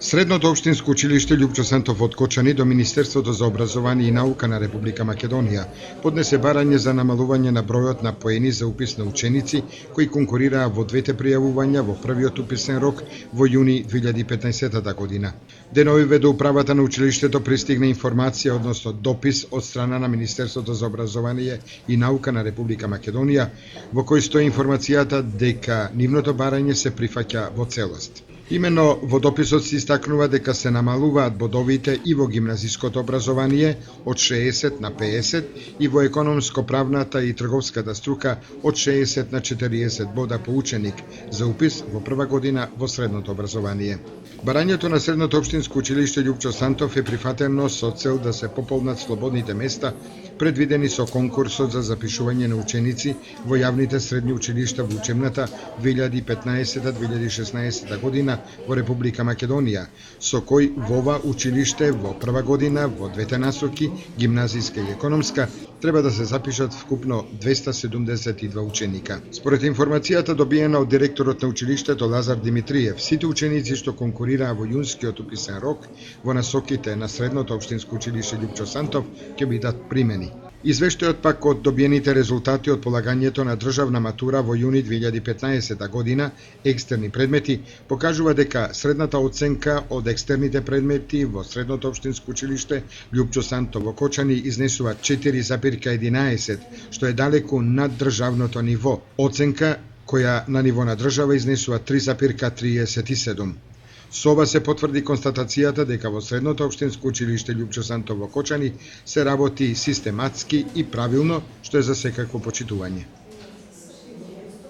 Средното општинско училиште Љупчо Сантов од Кочани до Министерството за образование и наука на Република Македонија поднесе барање за намалување на бројот на поени за упис на ученици кои конкурираа во двете пријавувања во првиот уписен рок во јуни 2015 година. Деновиве до управата на училиштето пристигна информација, односно допис од страна на Министерството за образование и наука на Република Македонија, во кој стои информацијата дека нивното барање се прифаќа во целост. Имено во дописот се истакнува дека се намалуваат бодовите и во гимназиското образование од 60 на 50 и во економско-правната и трговската струка од 60 на 40 бода по ученик за упис во прва година во средното образование. Барањето на Средното општинско училиште Љупчо Сантов е прифатено со цел да се пополнат слободните места предвидени со конкурсот за запишување на ученици во јавните средни училишта во учебната 2015-2016 година во Република Македонија, со кој во ова училиште во прва година во двете насоки, гимназиска и економска, треба да се запишат вкупно 272 ученика. Според информацијата добиена од директорот на училиштето Лазар Димитриев, сите ученици што конкурираа во јунскиот уписен рок во насоките на Средното општинско училиште Љупчо Сантов ќе бидат примени. Извештајот пак од добиените резултати од полагањето на државна матура во јуни 2015 година, екстерни предмети, покажува дека средната оценка од екстерните предмети во Средното општинско училиште Љупчо Сантов во Кочани изнесува 4,11, што е далеку над државното ниво. Оценка која на ниво на држава изнесува 3,37. Со ова се потврди констатацијата дека во Средното општинско училиште Љупчо Сантов во Кочани се работи систематски и правилно, што е за секакво почитување.